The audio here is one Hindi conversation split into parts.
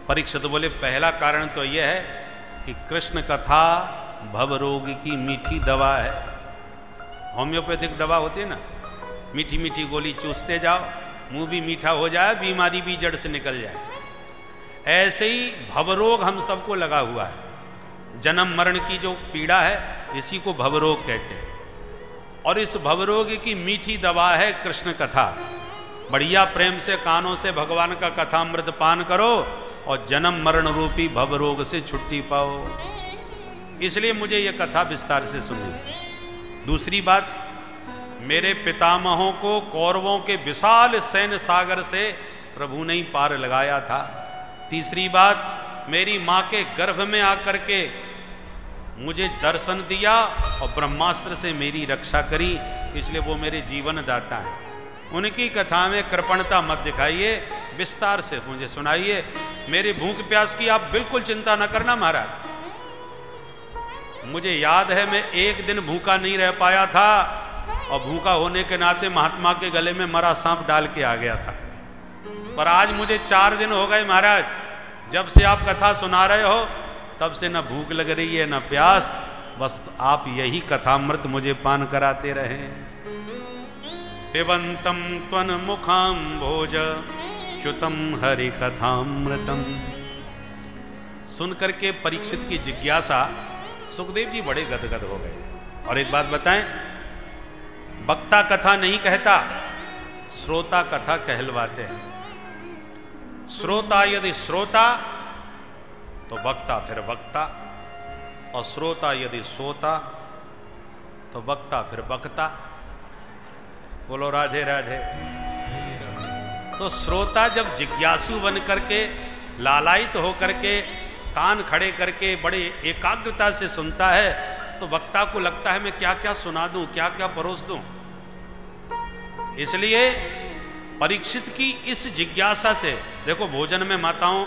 परीक्षित बोले पहला कारण तो यह है कि कृष्ण कथा भवरोग की मीठी दवा है। होम्योपैथिक दवा होती है ना, मीठी मीठी गोली चूसते जाओ, मुंह भी मीठा हो जाए, बीमारी भी जड़ से निकल जाए। ऐसे ही भवरोग हम सबको लगा हुआ है। जन्म मरण की जो पीड़ा है इसी को भवरोग कहते हैं, और इस भवरोग की मीठी दवा है कृष्ण कथा। बढ़िया प्रेम से कानों से भगवान का कथामृत पान करो और जन्म मरण रूपी भवरोग से छुट्टी पाओ। इसलिए मुझे यह कथा विस्तार से सुननी। दूसरी बात, मेरे पितामहों को कौरवों के विशाल सैन्य सागर से प्रभु ने ही पार लगाया था। तीसरी बात, मेरी माँ के गर्भ में आकर के मुझे दर्शन दिया और ब्रह्मास्त्र से मेरी रक्षा करी, इसलिए वो मेरे जीवन दाता हैं। उनकी कथा में कृपणता मत दिखाइए, विस्तार से मुझे सुनाइए। मेरी भूख प्यास की आप बिल्कुल चिंता न करना महाराज। मुझे याद है मैं एक दिन भूखा नहीं रह पाया था, और भूखा होने के नाते महात्मा के गले में मरा सांप डाल के आ गया था। पर आज मुझे 4 दिन हो गए महाराज, जब से आप कथा सुना रहे हो तब से न भूख लग रही है न प्यास, बस आप यही कथामृत मुझे पान कराते रहे। पिबंतम त्वन मुखाम भोज श्रुतम हरि कथामृतम। सुन करके परीक्षित की जिज्ञासा सुखदेव जी बड़े गदगद हो गए। और एक बात बताएं, वक्ता कथा नहीं कहता, श्रोता कथा कहलवाते हैं। श्रोता यदि श्रोता तो वक्ता फिर वक्ता, और श्रोता यदि सोता तो वक्ता फिर वक्ता। बोलो राधे राधे। तो श्रोता जब जिज्ञासु बन करके, लालायित होकर के, कान खड़े करके बड़े एकाग्रता से सुनता है, तो वक्ता को लगता है मैं क्या क्या सुना दूं, क्या क्या परोस दूं। इसलिए परीक्षित की इस जिज्ञासा से, देखो भोजन में माताओं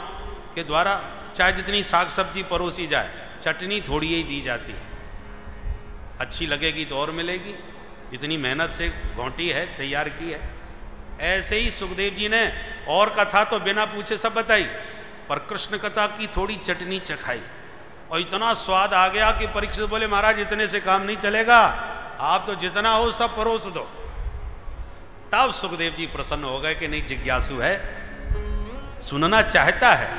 के द्वारा चाहे जितनी साग सब्जी परोसी जाए, चटनी थोड़ी ही दी जाती है। अच्छी लगेगी तो और मिलेगी, इतनी मेहनत से घोंटी है, तैयार की है। ऐसे ही सुखदेव जी ने और कथा तो बिना पूछे सब बताई, पर कृष्ण कथा की थोड़ी चटनी चखाई, और इतना स्वाद आ गया कि परीक्षित बोले महाराज इतने से काम नहीं चलेगा, आप तो जितना हो सब परोस दो। तब सुखदेव जी प्रसन्न हो गए कि नहीं, जिज्ञासु है, सुनना चाहता है।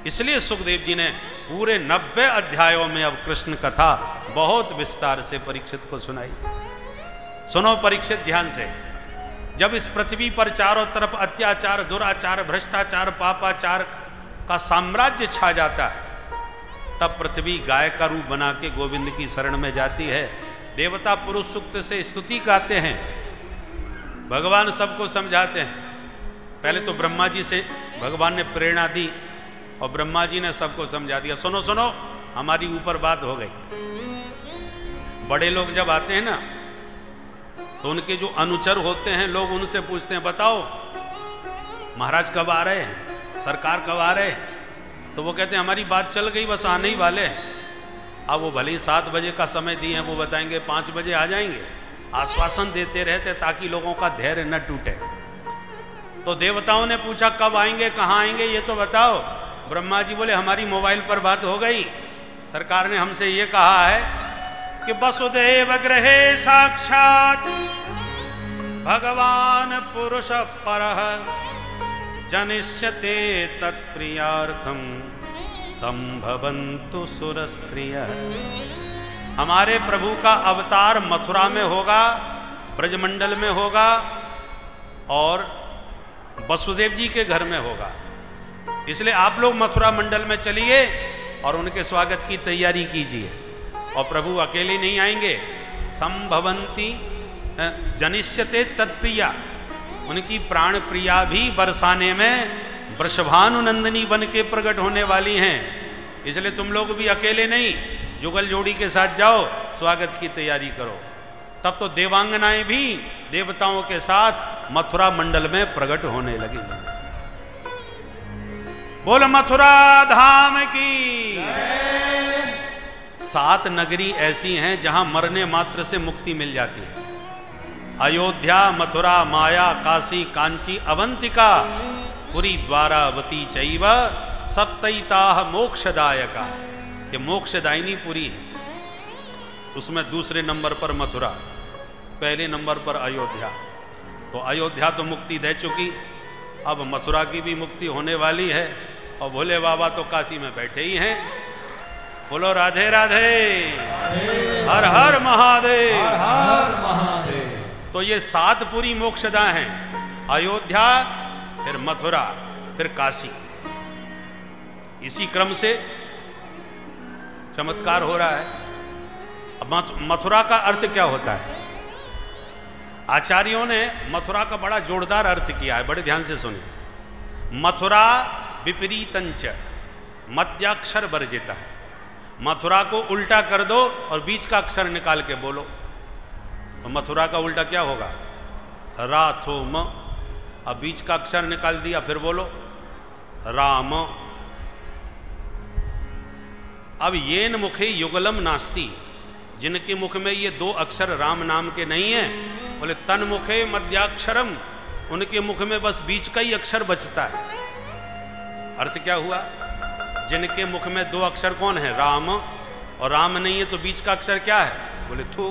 इसलिए सुखदेव जी ने पूरे 90 अध्यायों में अब कृष्ण कथा बहुत विस्तार से परीक्षित को सुनाई। सुनो परीक्षित ध्यान से। जब इस पृथ्वी पर चारों तरफ अत्याचार, दुराचार, भ्रष्टाचार, पापाचार का साम्राज्य छा जाता है, तब पृथ्वी गाय का रूप बना के गोविंद की शरण में जाती है। देवता पुरुष सूक्त से स्तुति गाते हैं, भगवान सबको समझाते हैं। पहले तो ब्रह्मा जी से भगवान ने प्रेरणा दी, और ब्रह्मा जी ने सबको समझा दिया। सुनो सुनो, हमारी ऊपर बात हो गई। बड़े लोग जब आते हैं ना, तो उनके जो अनुचर होते हैं, लोग उनसे पूछते हैं बताओ महाराज कब आ रहे हैं, सरकार कब आ रहे हैं। तो वो कहते हैं हमारी बात चल गई, बस आने ही वाले हैं। अब वो भले ही 7 बजे का समय दिए हैं, वो बताएंगे 5 बजे आ जाएंगे। आश्वासन देते रहते ताकि लोगों का धैर्य न टूटे। तो देवताओं ने पूछा कब आएंगे, कहाँ आएंगे, ये तो बताओ। ब्रह्मा जी बोले हमारी मोबाइल पर बात हो गई, सरकार ने हमसे ये कहा है कि वसुदेव गृहे साक्षात भगवान पुरुष परः जनिष्यते तत्प्रियार्थम संभवन्तु सुरस्त्रियः। हमारे प्रभु का अवतार मथुरा में होगा, ब्रजमंडल में होगा, और वसुदेव जी के घर में होगा। इसलिए आप लोग मथुरा मंडल में चलिए और उनके स्वागत की तैयारी कीजिए। और प्रभु अकेले नहीं आएंगे, संभवंती जनिष्यते तत्प्रिया, उनकी प्राण प्रिया भी बरसाने में वृषभानुनंदिनी बन के प्रकट होने वाली हैं। इसलिए तुम लोग भी अकेले नहीं, जुगल जोड़ी के साथ जाओ, स्वागत की तैयारी करो। तब तो देवांगनाएं भी देवताओं के साथ मथुरा मंडल में प्रकट होने लगी। बोल मथुरा धाम की। 7 नगरी ऐसी हैं जहां मरने मात्र से मुक्ति मिल जाती है। अयोध्या, मथुरा, माया, काशी, कांची, अवंतिका, पुरी, द्वारावती चैव सप्तैताः मोक्षदायका, ये मोक्षदायिनी पुरी है। उसमें दूसरे नंबर पर मथुरा, पहले नंबर पर अयोध्या। तो अयोध्या तो मुक्ति दे चुकी, अब मथुरा की भी मुक्ति होने वाली है। और भोले बाबा तो काशी में बैठे ही हैं। बोलो राधे राधे, हर हर महादेव, हर हर महादेव। तो ये 7 पुरी मोक्षदा हैं, अयोध्या, फिर मथुरा, फिर काशी। इसी क्रम से चमत्कार हो रहा है। अब मथुरा का अर्थ क्या होता है? आचार्यों ने मथुरा का बड़ा जोरदार अर्थ किया है, बड़े ध्यान से सुनिए। मथुरा विपरीतंच मध्याक्षर वर्जित है। मथुरा को उल्टा कर दो और बीच का अक्षर निकाल के बोलो, तो मथुरा का उल्टा क्या होगा? राथो म। अब बीच का अक्षर निकाल दिया, फिर बोलो राम। अब येन मुखे युगलम नास्ति, जिनके मुख में ये 2 अक्षर राम नाम के नहीं है, बोले तन मुखे मध्याक्षरम, उनके मुख में बस बीच का ही अक्षर बचता है। अर्थ क्या हुआ? जिनके मुख में 2 अक्षर कौन है? राम। और राम नहीं है तो बीच का अक्षर क्या है? बोले थू।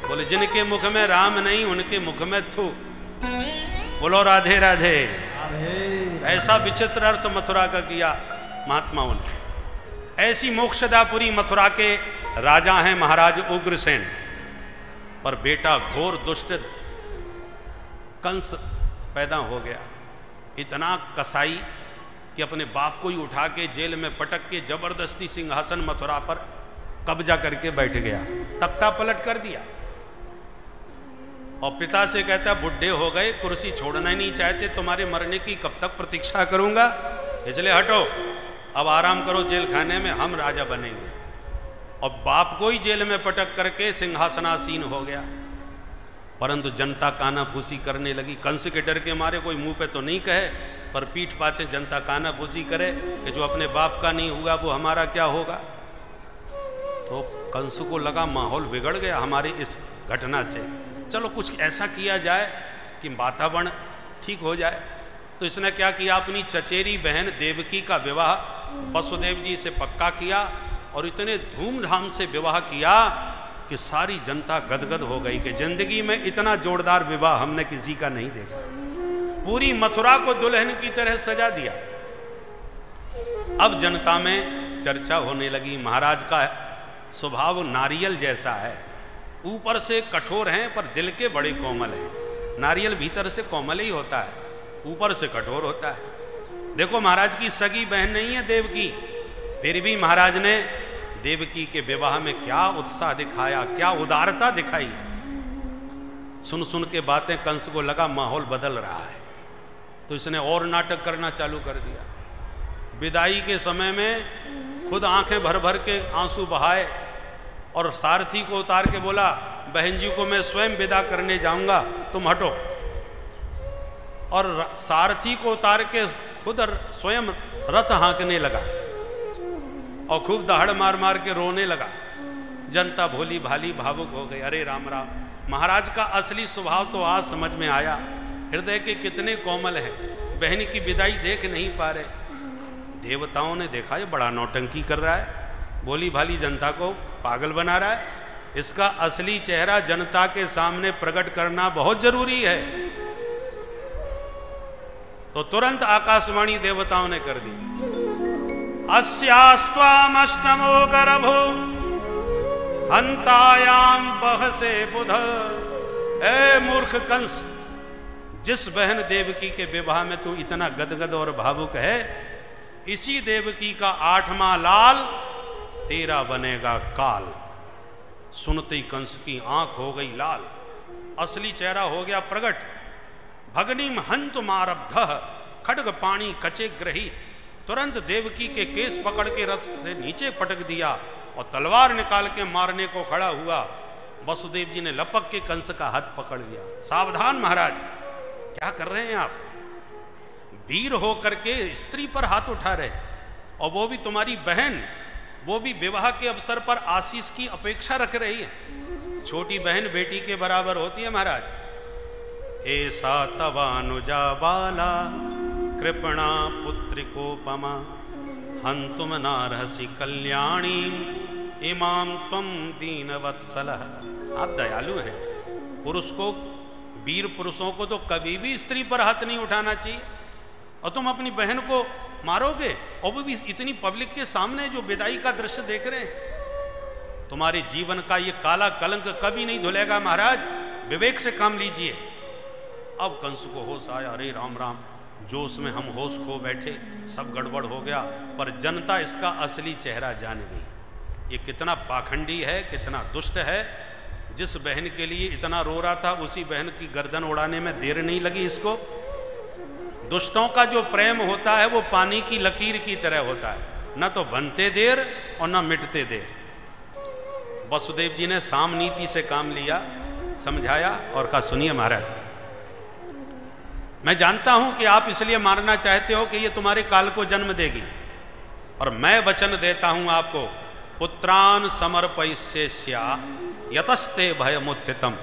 बोले जिनके मुख में राम नहीं, उनके मुख में थू। बोलो राधे राधे। ऐसा विचित्र अर्थ मथुरा का किया महात्माओं ने। ऐसी मोक्षदापुरी मथुरा के राजा हैं महाराज उग्रसेन, पर बेटा घोर दुष्ट कंस पैदा हो गया। इतना कसाई कि अपने बाप को ही उठा के जेल में पटक के जबरदस्ती सिंहासन मथुरा पर कब्जा करके बैठ गया, तख्ता पलट कर दिया। और पिता से कहता बुढ़े हो गए, कुर्सी छोड़ना ही नहीं चाहते, तुम्हारे मरने की कब तक प्रतीक्षा करूंगा, इसलिए हटो, अब आराम करो जेल खाने में, हम राजा बनेंगे। और बाप को ही जेल में पटक करके सिंहासनासीन हो गया। परंतु जनता कानाफूसी करने लगी। कंस के डर के मारे कोई मुंह पे तो नहीं कहे, पर पीठ पाछे जनता कानाफूसी करे कि जो अपने बाप का नहीं हुआ वो हमारा क्या होगा। तो कंस को लगा माहौल बिगड़ गया हमारी इस घटना से, चलो कुछ ऐसा किया जाए कि वातावरण ठीक हो जाए। तो इसने क्या किया, अपनी चचेरी बहन देवकी का विवाह वसुदेव जी से पक्का किया और इतने धूमधाम से विवाह किया कि सारी जनता गदगद हो गई कि जिंदगी में इतना जोरदार विवाह हमने किसी का नहीं देखा। पूरी मथुरा को दुल्हन की तरह सजा दिया। अब जनता में चर्चा होने लगी। महाराज का स्वभाव नारियल जैसा है, ऊपर से कठोर हैं पर दिल के बड़े कोमल हैं। नारियल भीतर से कोमल ही होता है, ऊपर से कठोर होता है। देखो महाराज की सगी बहन नहीं है देवकी, फिर भी महाराज ने देवकी के विवाह में क्या उत्साह दिखाया, क्या उदारता दिखाई है। सुन सुन के बातें कंस को लगा माहौल बदल रहा है, तो इसने और नाटक करना चालू कर दिया। विदाई के समय में खुद आंखें भर भर के आंसू बहाए और सारथी को उतार के बोला, बहन जी को मैं स्वयं विदा करने जाऊंगा, तुम हटो। और सारथी को उतार के खुद स्वयं रथ हाँकने लगा और खूब दहाड़ मार मार के रोने लगा। जनता भोली भाली भावुक हो गई। अरे राम राम, महाराज का असली स्वभाव तो आज समझ में आया, हृदय के कितने कोमल हैं, बहन की विदाई देख नहीं पा रहे। देवताओं ने देखा ये बड़ा नौटंकी कर रहा है, भोली भाली जनता को पागल बना रहा है, इसका असली चेहरा जनता के सामने प्रकट करना बहुत जरूरी है। तो तुरंत आकाशवाणी देवताओं ने कर दी, अस्यास्त्वामष्टमो गर्भो हंतायाम बहसे बुध। ए मूर्ख कंस, जिस बहन देवकी के विवाह में तू इतना गदगद और भावुक है, इसी देवकी का 8वां लाल तेरा बनेगा काल। सुनते ही कंस की आंख हो गई लाल, असली चेहरा हो गया प्रकट। भगनीम हंतु मारब्ध खड्ग पाणी कचे ग्रहित, तुरंत देवकी के केस पकड़ के रथ से नीचे पटक दिया और तलवार निकाल के मारने को खड़ा हुआ। वसुदेव जी ने लपक के कंस का हाथ पकड़ लिया। सावधान महाराज, क्या कर रहे हैं आप? वीर होकर के स्त्री पर हाथ उठा रहे, और वो भी तुम्हारी बहन, वो भी विवाह के अवसर पर आशीष की अपेक्षा रख रही है। छोटी बहन बेटी के बराबर होती है महाराज। ऐसा तवानुजा बाला कृपणा पुत्रिकोपमा हंतुम नारहसि कल्याणी इमाम त्वम दीनवत्सलः। आप दयालु हैं। पुरुष को, वीर पुरुषों को तो कभी भी स्त्री पर हाथ नहीं उठाना चाहिए, और तुम अपनी बहन को मारोगे, और वो भी इतनी पब्लिक के सामने जो विदाई का दृश्य देख रहे हैं। तुम्हारे जीवन का ये काला कलंक कभी नहीं धुलेगा महाराज, विवेक से काम लीजिए। अब कंस को होश आया, अरे राम राम, जोश में हम होश खो बैठे, सब गड़बड़ हो गया। पर जनता इसका असली चेहरा जान गई। ये कितना पाखंडी है, कितना दुष्ट है। जिस बहन के लिए इतना रो रहा था, उसी बहन की गर्दन उड़ाने में देर नहीं लगी इसको। दुष्टों का जो प्रेम होता है वो पानी की लकीर की तरह होता है, न तो बनते देर और न मिटते देर। वसुदेव जी ने साम नीति से काम लिया, समझाया और कहा सुनिए महाराज, मैं जानता हूं कि आप इसलिए मारना चाहते हो कि ये तुम्हारे काल को जन्म देगी, और मैं वचन देता हूं आपको, पुत्रान समर्पयिष्यस्या यतस्ते भयमुत्थितम।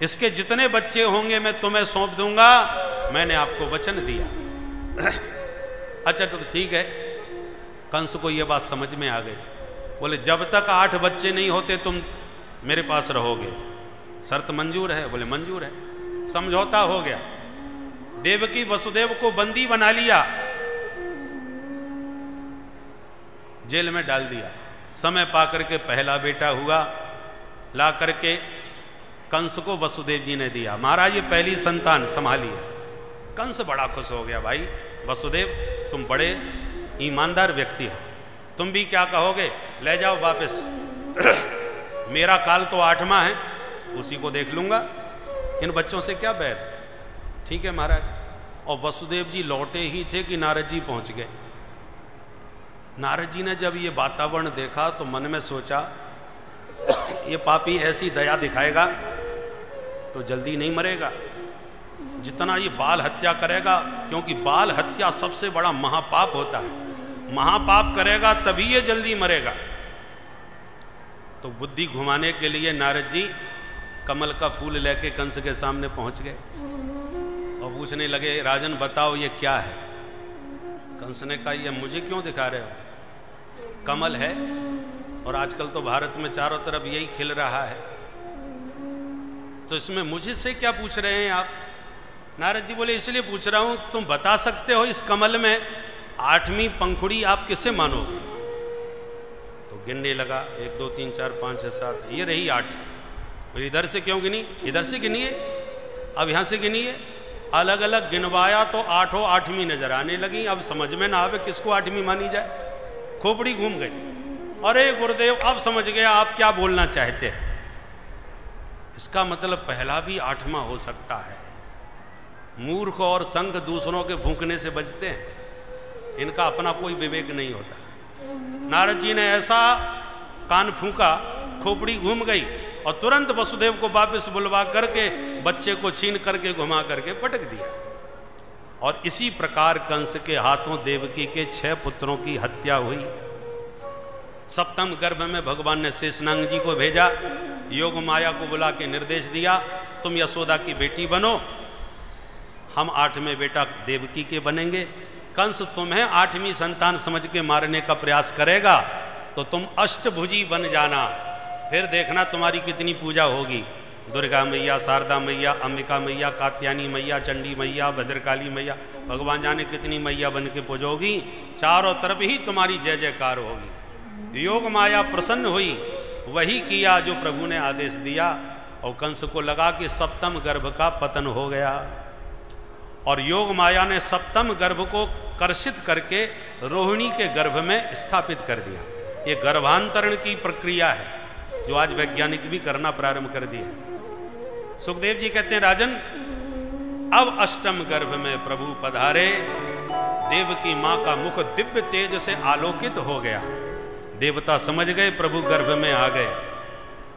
इसके जितने बच्चे होंगे मैं तुम्हें सौंप दूंगा, मैंने आपको वचन दिया। अच्छा तो ठीक है। कंस को यह बात समझ में आ गई। बोले जब तक 8 बच्चे नहीं होते तुम मेरे पास रहोगे। शर्त मंजूर है? बोले मंजूर है। समझौता हो गया। देवकी वसुदेव को बंदी बना लिया, जेल में डाल दिया। समय पाकर के पहला बेटा हुआ, ला करके कंस को वसुदेव जी ने दिया। महाराज ये पहली संतान संभालिए। कंस बड़ा खुश हो गया, भाई वसुदेव तुम बड़े ईमानदार व्यक्ति हो, तुम भी क्या कहोगे, ले जाओ वापस। मेरा काल तो 8वां है, उसी को देख लूंगा, इन बच्चों से क्या बैर। ठीक है महाराज। और वसुदेव जी लौटे ही थे कि नारद जी पहुंच गए। नारद जी ने जब ये वातावरण देखा तो मन में सोचा, ये पापी ऐसी दया दिखाएगा तो जल्दी नहीं मरेगा जितना ये बाल हत्या करेगा, क्योंकि बाल हत्या सबसे बड़ा महापाप होता है। महापाप करेगा तभी ये जल्दी मरेगा। तो बुद्धि घुमाने के लिए नारद जी कमल का फूल लेके कंस के सामने पहुंच गए और पूछने लगे, राजन बताओ ये क्या है। कंस ने कहा, ये मुझे क्यों दिखा रहे हो, कमल है, और आजकल तो भारत में चारों तरफ यही खिल रहा है, तो इसमें मुझे से क्या पूछ रहे हैं आप। नारद जी बोले, इसलिए पूछ रहा हूं तुम बता सकते हो इस कमल में 8वीं पंखुड़ी आप किसे मानोगे। तो गिनने लगा, 1 2 3 4 5 6 7, ये रही 8। फिर इधर से क्यों गिनी, इधर से गिनिए, अब यहां से गिनिए। अलग अलग गिनवाया तो 8वीं नजर आने लगी। अब समझ में ना आवे किसको 8वीं मानी जाए, खोपड़ी घूम गई। अरे गुरुदेव अब समझ गया आप क्या बोलना चाहते हैं। इसका मतलब पहला भी 8वां हो सकता है। मूर्ख और संघ दूसरों के भूखने से बचते हैं, इनका अपना कोई विवेक नहीं होता। नारद जी ने ऐसा कान फूंका, खोपड़ी घूम गई, और तुरंत वसुदेव को वापस बुलवा करके बच्चे को छीन करके घुमा करके पटक दिया। और इसी प्रकार कंस के हाथों देवकी के 6 पुत्रों की हत्या हुई। 7वें गर्भ में भगवान ने शेषनाग जी को भेजा, योग माया को बुला के निर्देश दिया, तुम यशोदा की बेटी बनो, हम 8वें बेटा देवकी के बनेंगे। कंस तुम्हें 8वीं संतान समझ के मारने का प्रयास करेगा तो तुम अष्टभुजी बन जाना, फिर देखना तुम्हारी कितनी पूजा होगी। दुर्गा मैया, शारदा मैया, अंबिका मैया, कात्यायनी मैया, चंडी मैया, भद्रकाली मैया, भगवान जाने कितनी मैया बन के पूजोगी। चारों तरफ ही तुम्हारी जय जयकार होगी। योग माया प्रसन्न हुई, वही किया जो प्रभु ने आदेश दिया, और कंस को लगा कि 7वें गर्भ का पतन हो गया। और योग माया ने 7वें गर्भ को कर्षित करके रोहिणी के गर्भ में स्थापित कर दिया। ये गर्भांतरण की प्रक्रिया है जो आज वैज्ञानिक भी करना प्रारंभ कर दिया। सुखदेव जी कहते हैं, राजन अब 8वें गर्भ में प्रभु पधारे, देव की मां का मुख दिव्य तेज से आलोकित हो गया। देवता समझ गए प्रभु गर्भ में आ गए।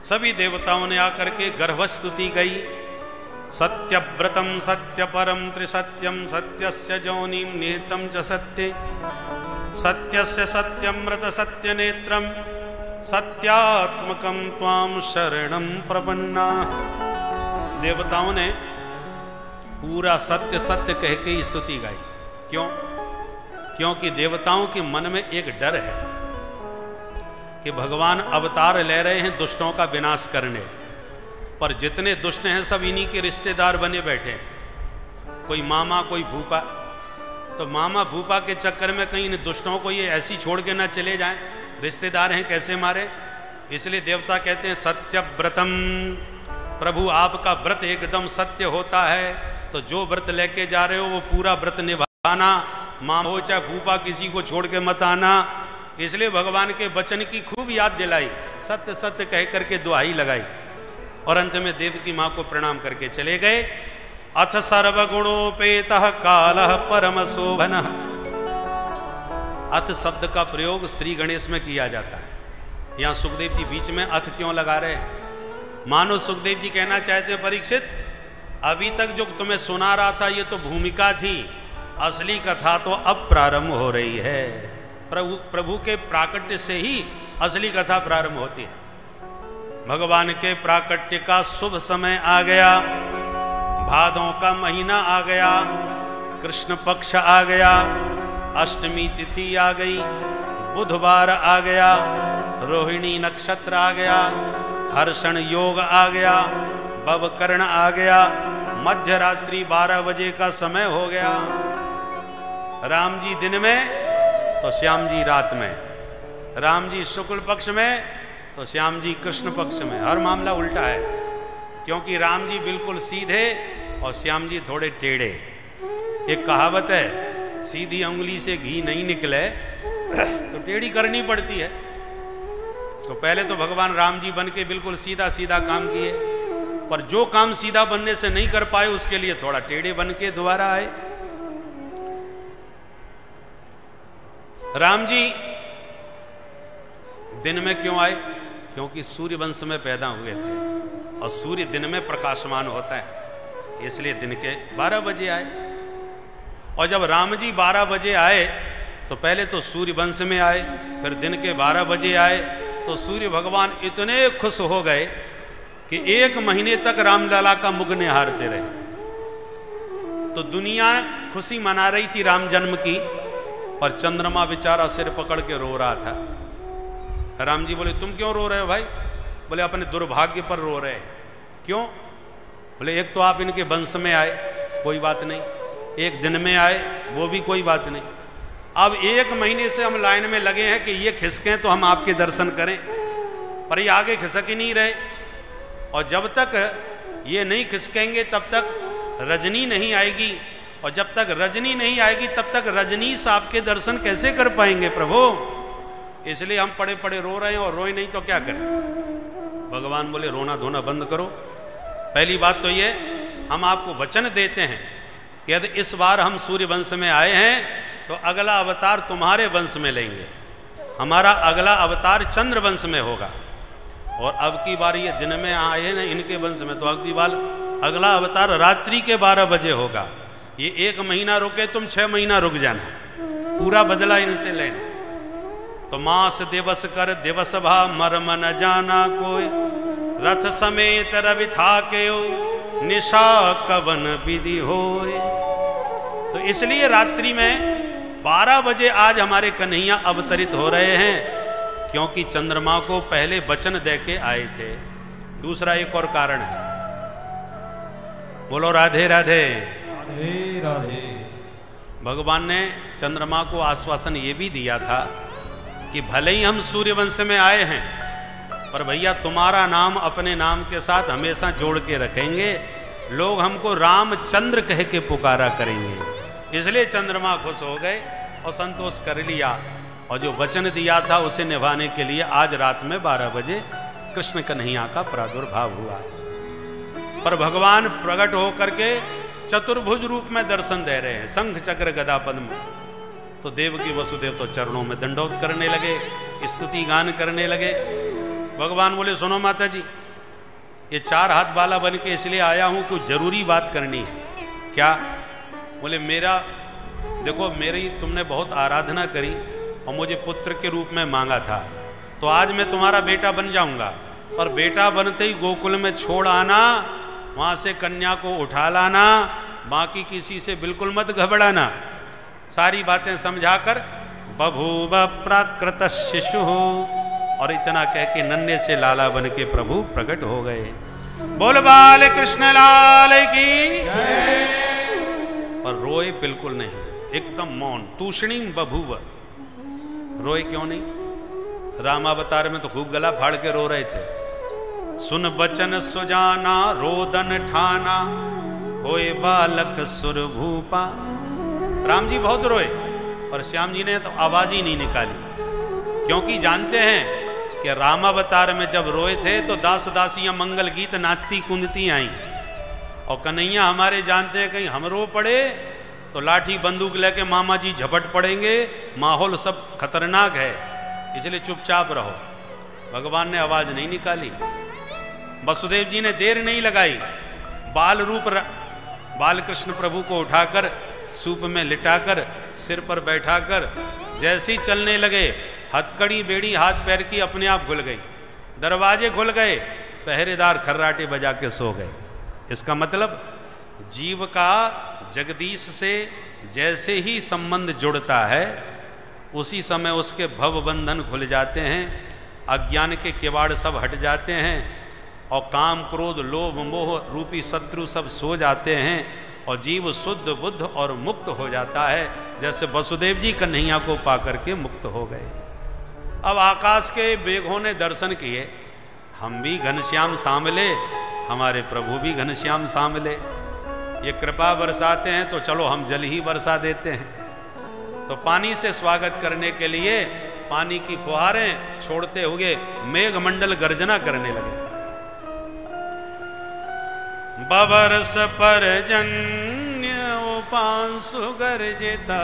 सभी देवताओं ने आकर के गर्भस्तुति गई। सत्यव्रतम सत्यपरम त्रिसत्यम सत्यस्य जोनिम निहितम च सत्ये सत्यस्य सत्यमृत सत्यनेत्रम सत्यात्मकम त्वाम शरणम प्रपन्ना। देवताओं ने पूरा सत्य सत्य कह के स्तुति गाई। क्यों? क्योंकि देवताओं के मन में एक डर है कि भगवान अवतार ले रहे हैं दुष्टों का विनाश करने, पर जितने दुष्ट हैं सब इन्हीं के रिश्तेदार बने बैठे हैं, कोई मामा कोई फूफा। तो मामा फूफा के चक्कर में कहीं इन दुष्टों को ये ऐसी छोड़ के ना चले जाएं, रिश्तेदार हैं कैसे मारे। इसलिए देवता कहते हैं सत्यव्रतम, प्रभु आपका व्रत एकदम सत्य होता है, तो जो व्रत लेके जा रहे हो वो पूरा व्रत निभाना, मामा हो चाहे फूफा किसी को छोड़ के मत आना। इसलिए भगवान के वचन की खूब याद दिलाई, सत्य सत्य कह करके दुहाई लगाई, और अंत में देव की माँ को प्रणाम करके चले गए। अथ सर्वगुणोपेतः कालः परम शोभनः। अथ शब्द का प्रयोग श्री गणेश में किया जाता है। यहाँ सुखदेव जी बीच में अथ क्यों लगा रहे हैं? मानो सुखदेव जी कहना चाहते हैं परीक्षित, अभी तक जो तुम्हें सुना रहा था ये तो भूमिका थी, असली कथा तो अब प्रारंभ हो रही है। प्रभु के प्राकट्य से ही असली कथा प्रारंभ होती है। भगवान के प्राकट्य का शुभ समय आ गया, भादों का महीना आ गया, कृष्ण पक्ष आ गया, अष्टमी तिथि आ गई, बुधवार आ गया, रोहिणी नक्षत्र आ गया, हर्षण योग आ गया, बवकर्ण आ गया, मध्य रात्रि 12 बजे का समय हो गया। राम जी दिन में तो श्याम जी रात में, राम जी शुक्ल पक्ष में तो श्याम जी कृष्ण पक्ष में। हर मामला उल्टा है, क्योंकि राम जी बिल्कुल सीधे और श्याम जी थोड़े टेढ़े। एक कहावत है, सीधी उंगली से घी नहीं निकले तो टेढ़ी करनी पड़ती है। तो पहले तो भगवान राम जी बन के बिल्कुल सीधा सीधा काम किए, पर जो काम सीधा बनने से नहीं कर पाए उसके लिए थोड़ा टेढ़े बन के दोबारा आए। राम जी दिन में क्यों आए? क्योंकि सूर्य वंश में पैदा हुए थे और सूर्य दिन में प्रकाशमान होता है, इसलिए दिन के 12 बजे आए। और जब राम जी 12 बजे आए तो पहले तो सूर्य वंश में आए, फिर दिन के 12 बजे आए, तो सूर्य भगवान इतने खुश हो गए कि 1 महीने तक रामलला का मुख निहारते रहे। तो दुनिया खुशी मना रही थी राम जन्म की, पर चंद्रमा बेचारा सिर पकड़ के रो रहा था। राम जी बोले तुम क्यों रो रहे हो भाई? बोले अपने दुर्भाग्य पर रो रहे हैं। क्यों? बोले एक तो आप इनके वंश में आए, कोई बात नहीं, एक दिन में आए, वो भी कोई बात नहीं, अब 1 महीने से हम लाइन में लगे हैं कि ये खिसकें तो हम आपके दर्शन करें, पर ये आगे खिसक ही नहीं रहे। और जब तक ये नहीं खिसकेंगे तब तक रजनी नहीं आएगी, और जब तक रजनी नहीं आएगी तब तक रजनीश आपके दर्शन कैसे कर पाएंगे प्रभु? इसलिए हम पड़े पड़े रो रहे हैं, और रोए नहीं तो क्या करें? भगवान बोले रोना धोना बंद करो। पहली बात तो ये, हम आपको वचन देते हैं कि यदि इस बार हम सूर्य वंश में आए हैं तो अगला अवतार तुम्हारे वंश में लेंगे। हमारा अगला अवतार चंद्र वंश में होगा, और अब की बार ये दिन में आए हैं ना इनके वंश में, तो अगली बार अगला अवतार रात्रि के 12 बजे होगा। ये 1 महीना रुके, तुम 6 महीना रुक जाना, पूरा बदला इनसे लेना। तो मास दिवस कर दिवस भा मर्म न जाना कोई, रथ समेत रवि था के निशा कवन विधि होए। तो इसलिए रात्रि में 12 बजे आज हमारे कन्हैया अवतरित हो रहे हैं, क्योंकि चंद्रमा को पहले वचन दे के आए थे। दूसरा एक और कारण है, बोलो राधे राधे राधे राधे। भगवान ने चंद्रमा को आश्वासन ये भी दिया था कि भले ही हम सूर्यवंश में आए हैं, पर भैया तुम्हारा नाम अपने नाम के साथ हमेशा जोड़ के रखेंगे, लोग हमको रामचंद्र कह के पुकारा करेंगे। इसलिए चंद्रमा खुश हो गए और संतोष कर लिया, और जो वचन दिया था उसे निभाने के लिए आज रात में 12 बजे कृष्ण कन्हैया का प्रादुर्भाव हुआ। पर भगवान प्रकट होकर के चतुर्भुज रूप में दर्शन दे रहे हैं, शंख चक्र गदा पद्म। तो देवकी वसुदेव तो चरणों में दंडोत करने लगे, स्तुति गान करने लगे। भगवान बोले सुनो माता जी, ये 4 हाथ वाला बन के इसलिए आया हूं, कुछ जरूरी बात करनी है। क्या? बोले मेरा देखो, मेरी तुमने बहुत आराधना करी और मुझे पुत्र के रूप में मांगा था, तो आज मैं तुम्हारा बेटा बन जाऊंगा, पर बेटा बनते ही गोकुल में छोड़ आना, वहां से कन्या को उठा लाना, बाकी किसी से बिल्कुल मत घबराना। सारी बातें समझाकर बभूव प्राकृत शिशु, और इतना कह के नन्हे से लाला बन के प्रभु प्रकट हो गए। बोल बाल कृष्ण लाल की। और रोए बिल्कुल नहीं, एकदम मौन। तूषणी बभूव, रोए क्यों नहीं? रामावतार में तो खूब गला फाड़ के रो रहे थे। सुन बचन सुजाना रोदन ठाना, होए बालक सुर भूपा। राम जी बहुत रोए और श्याम जी ने तो आवाज ही नहीं निकाली, क्योंकि जानते हैं कि रामावतार में जब रोए थे तो दास दासियां मंगल गीत नाचती कूदती आई, और कन्हैया हमारे जानते हैं कहीं हम रो पड़े तो लाठी बंदूक लेके मामा जी झपट पड़ेंगे, माहौल सब खतरनाक है, इसलिए चुपचाप रहो। भगवान ने आवाज नहीं निकाली। वसुदेव जी ने देर नहीं लगाई, बाल रूप बाल कृष्ण प्रभु को उठाकर सूप में लिटाकर सिर पर बैठाकर जैसे ही चलने लगे, हथकड़ी बेड़ी हाथ पैर की अपने आप खुल गई, दरवाजे खुल गए, पहरेदार खर्राटे बजा के सो गए। इसका मतलब जीव का जगदीश से जैसे ही संबंध जुड़ता है उसी समय उसके भव बंधन खुल जाते हैं, अज्ञान के किवाड़ सब हट जाते हैं, और काम क्रोध लोभ मोह रूपी शत्रु सब सो जाते हैं, और जीव शुद्ध बुद्ध और मुक्त हो जाता है, जैसे वसुदेव जी कन्हैया को पाकर के मुक्त हो गए। अब आकाश के मेघों ने दर्शन किए, हम भी घनश्याम सांवले, हमारे प्रभु भी घनश्याम सांवले। ये कृपा बरसाते हैं तो चलो हम जल ही बरसा देते हैं। तो पानी से स्वागत करने के लिए पानी की फुहारें छोड़ते हुए मेघमंडल गर्जना करने लगे। बबरस परजन्य उपांशु गर्जिता,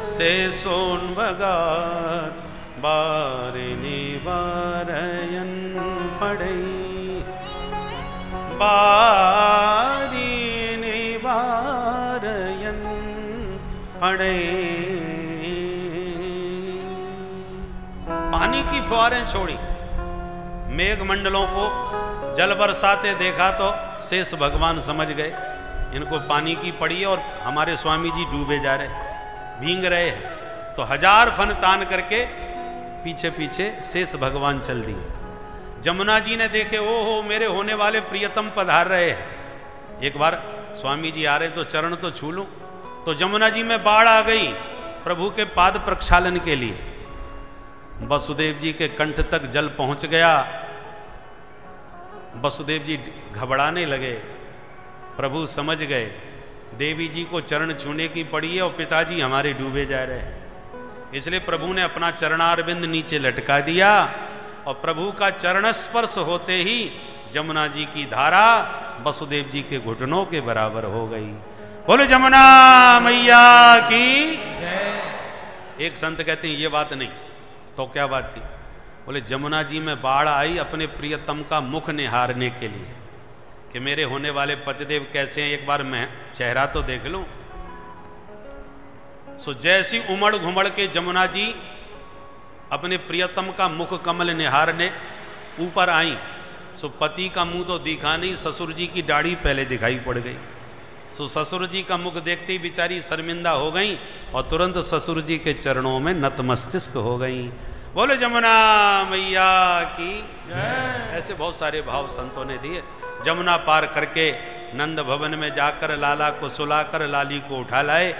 से सोन बगात बारिनी बारयन पड़ई, बारिनी बारयन पड़ई। पानी की फुहारें छोड़ी, मेघमंडलों को जल बरसाते देखा तो शेष भगवान समझ गए इनको पानी की पड़ी है और हमारे स्वामी जी डूबे जा रहे, भींग रहे हैं। तो 1000 फन तान करके पीछे पीछे शेष भगवान चल दिए। जमुना जी ने देखे, ओहो मेरे होने वाले प्रियतम पधार रहे हैं, एक बार स्वामी जी आ रहे तो चरण तो छू लूं। तो जमुना जी में बाढ़ आ गई प्रभु के पाद प्रक्षालन के लिए। वसुदेव जी के कंठ तक जल पहुंच गया, वसुदेव जी घबराने लगे। प्रभु समझ गए देवी जी को चरण छूने की पड़ी है और पिताजी हमारे डूबे जा रहे हैं, इसलिए प्रभु ने अपना चरणारविंद नीचे लटका दिया, और प्रभु का चरण स्पर्श होते ही जमुना जी की धारा वसुदेव जी के घुटनों के बराबर हो गई। बोलो जमुना मैया की जय। एक संत कहते हैं ये बात नहीं, तो क्या बात थी? बोले जमुना जी में बाढ़ आई अपने प्रियतम का मुख निहारने के लिए कि मेरे होने वाले पतिदेव कैसे हैं, एक बार मैं चेहरा तो देख लूं। सो जैसी उमड़ घुमड़ के जमुना जी अपने प्रियतम का मुख कमल निहारने ऊपर आई, सो पति का मुंह तो दिखा नहीं, ससुर जी की दाढ़ी पहले दिखाई पड़ गई। सो ससुर जी का मुख देखते ही बेचारी शर्मिंदा हो गई और तुरंत ससुर जी के चरणों में नतमस्तिष्क हो गई। बोलो जमुना मैया की जय। ऐसे बहुत सारे भाव संतों ने दिए। जमुना पार करके नंद भवन में जाकर लाला को सुलाकर लाली को उठा लाए,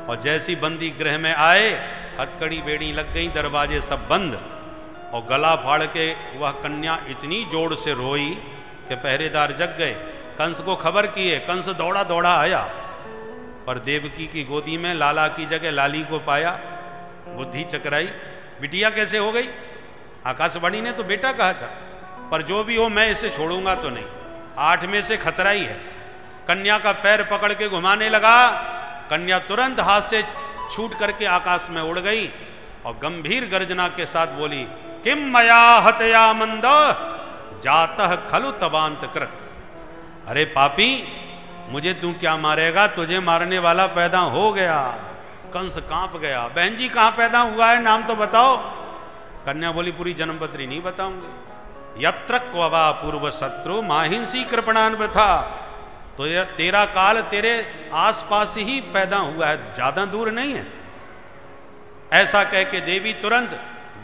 और जैसी बंदी गृह में आए हथकड़ी बेड़ी लग गई, दरवाजे सब बंद, और गला फाड़ के वह कन्या इतनी जोर से रोई कि पहरेदार जग गए। कंस को खबर किए, कंस दौड़ा दौड़ा आया, पर देवकी की गोदी में लाला की जगह लाली को पाया। बुद्धि चकराई, बिटिया कैसे हो गई? आकाशवाणी ने तो बेटा कहा था, पर जो भी हो मैं इसे छोड़ूंगा तो नहीं, 8 में से खतरा ही है। कन्या का पैर पकड़ के घुमाने लगा, कन्या तुरंत हाथ से छूट करके आकाश में उड़ गई और गंभीर गर्जना के साथ बोली, किम मया हतया मंद जातः खलु तवांत कृत। अरे पापी, मुझे तू क्या मारेगा, तुझे मारने वाला पैदा हो गया। कंस कांप गया, बहन जी कहां पैदा हुआ है, नाम तो बताओ। कन्या बोली, पूरी जन्मपत्री नहीं बताऊंगी। यत्र क्ववा पूर्व शत्रु माहिंसी कृपणान वृथा। तो यह तेरा काल तेरे आसपास ही पैदा हुआ है, ज्यादा दूर नहीं है। ऐसा कह के देवी तुरंत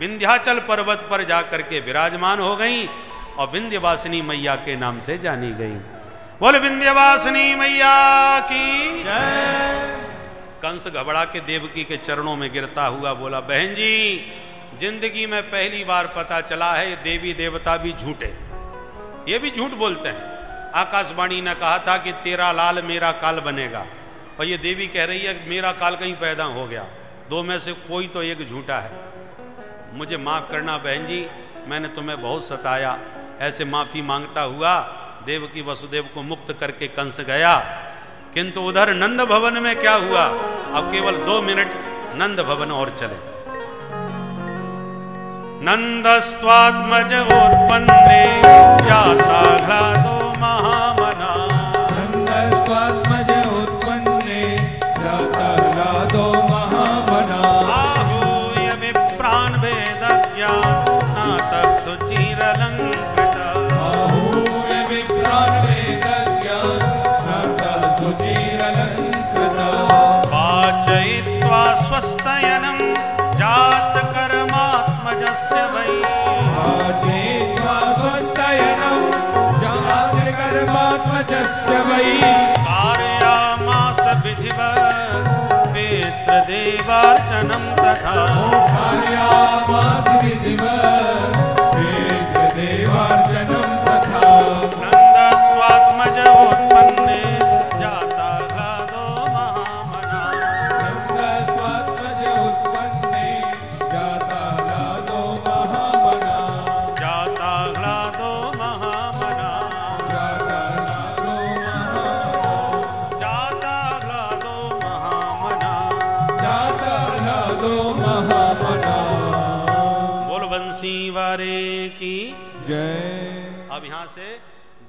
विंध्याचल पर्वत पर जाकर के विराजमान हो गई और विंध्यवासिनी मैया के नाम से जानी गई। बोल विंध्यवासिनी मैया की जय। कंस घबरा के देवकी के चरणों में गिरता हुआ बोला, बहन जी जिंदगी में पहली बार पता चला है देवी देवता भी झूठे, ये भी झूठ बोलते हैं। आकाशवाणी ने कहा था कि तेरा लाल मेरा काल बनेगा, और ये देवी कह रही है मेरा काल कहीं पैदा हो गया। दो में से कोई तो एक झूठा है। मुझे माफ करना बहन जी, मैंने तुम्हें बहुत सताया। ऐसे माफी मांगता हुआ देवकी वसुदेव को मुक्त करके कंस गया। किंतु उधर नंद भवन में क्या हुआ, अब केवल 2 मिनट नंद भवन और चले। नंदस्त्वात्मज उत्पन्ने जाता ह्लादो महामना। नंदस्त्वात्मज उत्पन्ने जाता ह्लादो महामना। आहूय विप्रान् वेदज्ञा स्नातः शुचिरलङ्कृतः। आहूय विप्रान् वेदज्ञा स्नातः शुचिरलङ्कृतः। वाचयित्वा स्वस्तयनं जातकर्मात्मजस्य वै। वाचयित्वा स्वस्तयनं जातकर्मात्मजस्य वै। कारयामास विधिवत् पितृदेवार्चनं तथा। कारयामास विधिवत् पितृदेवार्चनं तथा। नन्दस्वात्मज उत्पन्ने जाता ह्लादो महामना। नन्दस्वात्मज उत्पन्ने जाता ह्लादो महामना। जाता ह्लादो महामना। जाता ह्लादो महामना। जाता ह्लादो महामना। जाता ह्लादो महामना। बोल बंसी वारे की जय। अब यहां से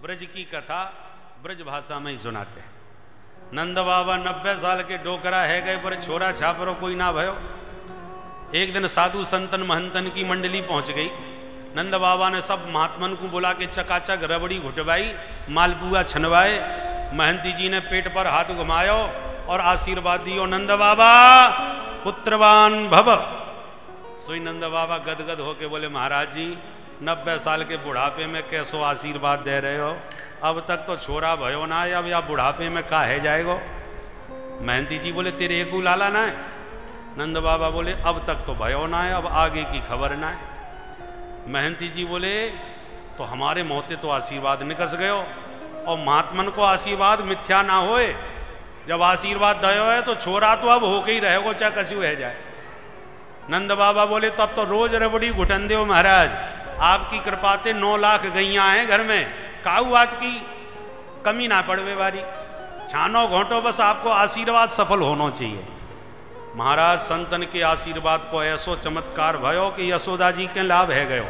ब्रज की कथा ब्रज भाषा में ही सुनाते हैं। नंद बाबा 90 साल के डोकरा है गए, पर छोरा छापरो कोई ना भयो। एक दिन साधु संतन महंतन की मंडली पहुंच गई। नंद बाबा ने सब महात्मन को बुला के चकाचक रबड़ी घुटवाई, मालपुआ छनवाए। महंती जी ने पेट पर हाथ घुमायो और आशीर्वाद दियो, नंद बाबा पुत्रवान भव। सोई नंद बाबा गदगद होके बोले, महाराज जी 90 साल के बुढ़ापे में कैसो आशीर्वाद दे रहे हो, अब तक तो छोरा भयो ना है, अब या बुढ़ापे में का है जाएगो। महंती जी बोले, तेरे एक लाला ना है। नंद बाबा बोले, अब तक तो भयो ना है, अब आगे की खबर ना है। महंती जी बोले, तो हमारे मोते तो आशीर्वाद निकस गयो, और महात्मन को आशीर्वाद मिथ्या ना होए। जब आशीर्वाद दयो है तो छोरा तो अब होके ही रहेगो, चाहे कछु है जाए। नंद बाबा बोले, तब तो रोज रबड़ी घुटन दो महाराज, आपकी कृपा से 9 लाख गैया हैं घर में, काऊ आज की कमी ना पड़वे बारी। छानो घोटो बस आपको आशीर्वाद सफल होना चाहिए। महाराज संतन के आशीर्वाद को ऐसो चमत्कार भयो कि यशोदा जी के लाभ है गयो।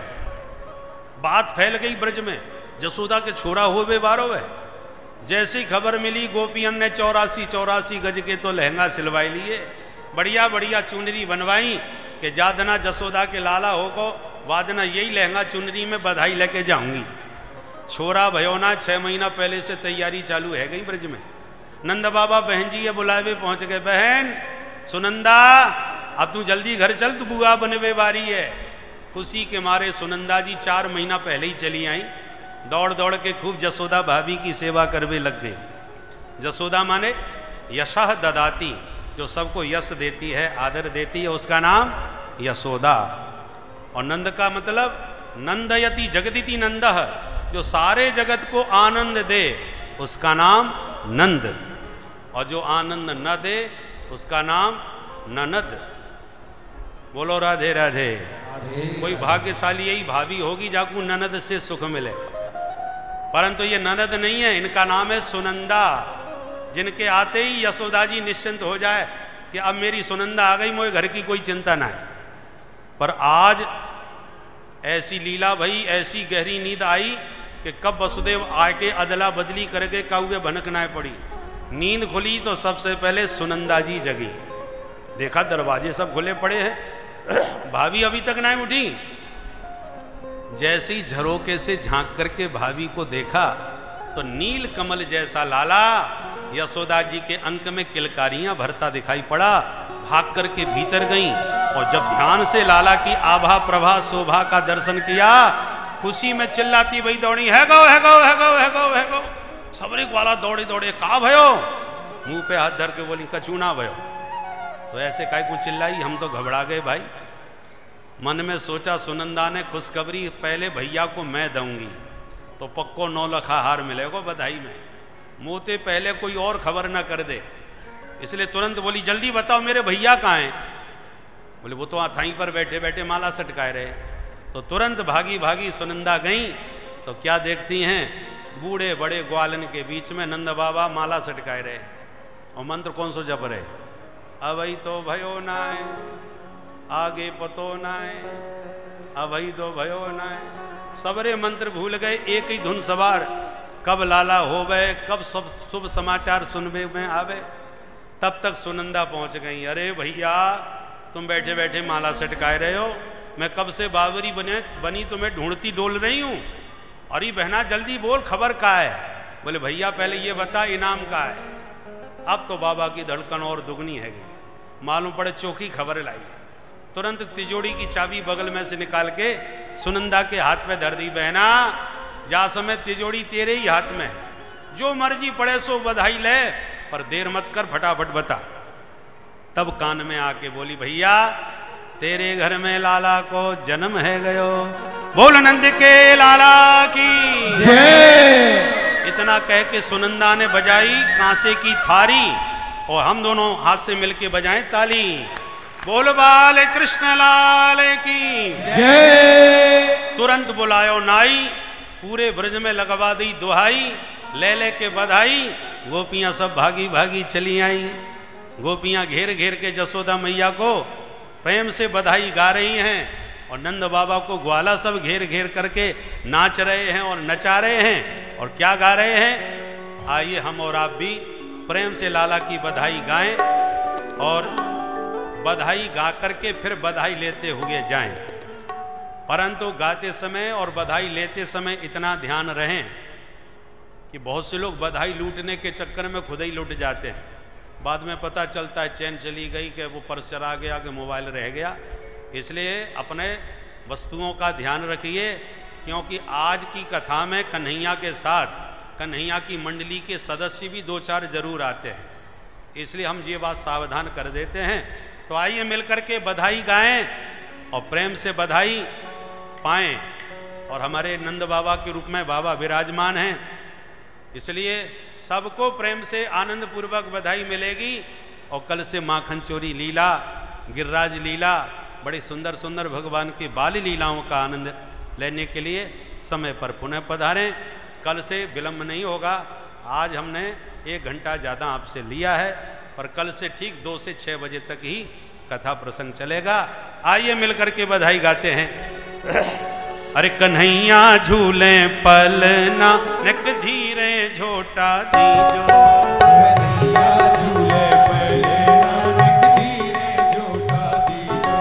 बात फैल गई ब्रज में, जसोदा के छोरा हुए बारो है। जैसी खबर मिली, गोपियन ने 84 गज के तो लहंगा सिलवाई लिए, बढ़िया बढ़िया चुनरी बनवाई कि जादना जसोदा के लाला हो को वादना यही लहंगा चुनरी में बधाई लेके जाऊंगी। छोरा भयोना 6 महीना पहले से तैयारी चालू है गई ब्रज में। नंद बाबा बहन जी ये बुलावे पहुंच गए, बहन सुनंदा अब तू जल्दी घर चल, तू बुआ बनवे बारी है। खुशी के मारे सुनंदा जी 4 महीना पहले ही चली आई। दौड़ दौड़ के खूब जसोदा भाभी की सेवा करवे लग गए। जसोदा माने यशः ददाती, जो सबको यश देती है, आदर देती है, उसका नाम यशोदा। और नंद का मतलब नंदयति जगदिति नंदः, जो सारे जगत को आनंद दे उसका नाम नंद, और जो आनंद न दे उसका नाम ननद। बोलो राधे राधे। कोई भाग्यशाली यही भाभी होगी जाकू ननद से सुख मिले, परंतु ये ननद नहीं है, इनका नाम है सुनंदा। जिनके आते ही यशोदा जी निश्चिंत हो जाए कि अब मेरी सुनंदा आ गई, मुझे घर की कोई चिंता ना है। पर आज ऐसी लीला भई, ऐसी गहरी नींद आई कि कब वसुदेव आके अदला बदली करके काउए भनकना पड़ी। नींद खुली तो सबसे पहले सुनंदा जी जगी, देखा दरवाजे सब खुले पड़े हैं, भाभी अभी तक ना उठी। जैसे ही झरोके से झांक करके भाभी को देखा तो नील कमल जैसा लाला यशोदा जी के अंक में किलकारियां भरता दिखाई पड़ा। भाग करके भीतर गई और जब ध्यान से लाला की आभा प्रभा शोभा का दर्शन किया, खुशी में चिल्लाती वही दौड़ी, है गो है गो है गो है गो है गो। सबरे वाला दौड़े दौड़े, का भयो? मुंह पे हाथ धर के बोली, कचूना भयो। तो ऐसे काय को चिल्लाई, हम तो घबरा गए भाई। मन में सोचा सुनंदा ने खुशखबरी पहले भैया को मैं दूंगी तो पक्को 9 लाख हार मिलेगा बधाई में, मोते पहले कोई और खबर ना कर दे। इसलिए तुरंत बोली, जल्दी बताओ मेरे भैया कहाँ हैं? बोले वो तो अथाई पर बैठे बैठे माला सटकाए रहे। तो तुरंत भागी भागी सुनंदा गई तो क्या देखती हैं, बूढ़े बड़े ग्वालन के बीच में नंद बाबा माला सटकाए रहे और मंत्र कौन सो जप रहे, अवई तो भयो नाय आगे पतो नाय, अवई तो भयो नाय। सबरे मंत्र भूल गए, एक ही धुन सवार, कब लाला होवे, कब सब शुभ समाचार सुनबे में आवे। तब तक सुनंदा पहुंच गई। अरे भैया तुम बैठे बैठे माला सटकाए रहे हो, मैं कब से बावरी बनी तुम्हें ढूंढती डोल रही हूं। अरे बहना जल्दी बोल, खबर का है? बोले भैया पहले ये बता इनाम का है। अब तो बाबा की धड़कन और दुगनी है गई, मालूम पड़े चौकी खबर लाई है। तुरंत तिजोरी की चाबी बगल में से निकाल के सुनंदा के हाथ में धर दी। बहना जा समय तिजोरी तेरे ही हाथ में है, जो मर्जी पड़े सो बधाई ले, पर देर मत कर, फटाफट बता। तब कान में आके बोली, भैया तेरे घर में लाला को जन्म है गयो, बोल नंद के लाला की जय। इतना कह के सुनंदा ने बजाई कांसे की थारी और हम दोनों हाथ से मिलके बजाएं ताली, बोल बाल कृष्ण लाल की जय। तुरंत बुलायो नाई, पूरे ब्रज में लगवा दी दुहाई, ले ले के बधाई। गोपियां सब भागी भागी चली आई। गोपियां घेर घेर के जसोदा मैया को प्रेम से बधाई गा रही हैं और नंद बाबा को ग्वाला सब घेर घेर करके नाच रहे हैं और नचा रहे हैं। और क्या गा रहे हैं? आइए हम और आप भी प्रेम से लाला की बधाई गाएं और बधाई गा करके फिर बधाई लेते हुए जाएं। परंतु गाते समय और बधाई लेते समय इतना ध्यान रहे कि बहुत से लोग बधाई लूटने के चक्कर में खुद ही लूट जाते हैं। बाद में पता चलता है चैन चली गई, कि वो पर्स चला गया, कि मोबाइल रह गया। इसलिए अपने वस्तुओं का ध्यान रखिए, क्योंकि आज की कथा में कन्हैया के साथ कन्हैया की मंडली के सदस्य भी 2-4 जरूर आते हैं, इसलिए हम ये बात सावधान कर देते हैं। तो आइए मिलकर के बधाई गाएं और प्रेम से बधाई पाएं। और हमारे नंद बाबा के रूप में बाबा विराजमान हैं, इसलिए सबको प्रेम से आनंद पूर्वक बधाई मिलेगी। और कल से माखन चोरी लीला, गिरिराज लीला, बड़ी सुंदर सुंदर भगवान की बाल लीलाओं का आनंद लेने के लिए समय पर पुनः पधारें। कल से विलंब नहीं होगा। आज हमने 1 घंटा ज़्यादा आपसे लिया है, पर कल से ठीक 2 से 6 बजे तक ही कथा प्रसंग चलेगा। आइए मिलकर के बधाई गाते हैं। अरे कन्हैया झूले पलना नक धीरे झोटा दीजो, कन्हैया झूले पलना नक धीरे झोटा दीजो,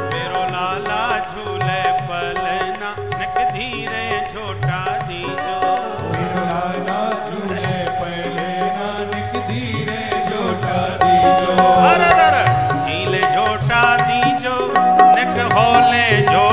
मेरो लाला झूले पलना नक धीरे झोटा दीजो, मेरो लाला झूले पलना नक धीरे झोटा दीजो, अरे झीले झोटा दीजो नक होले झो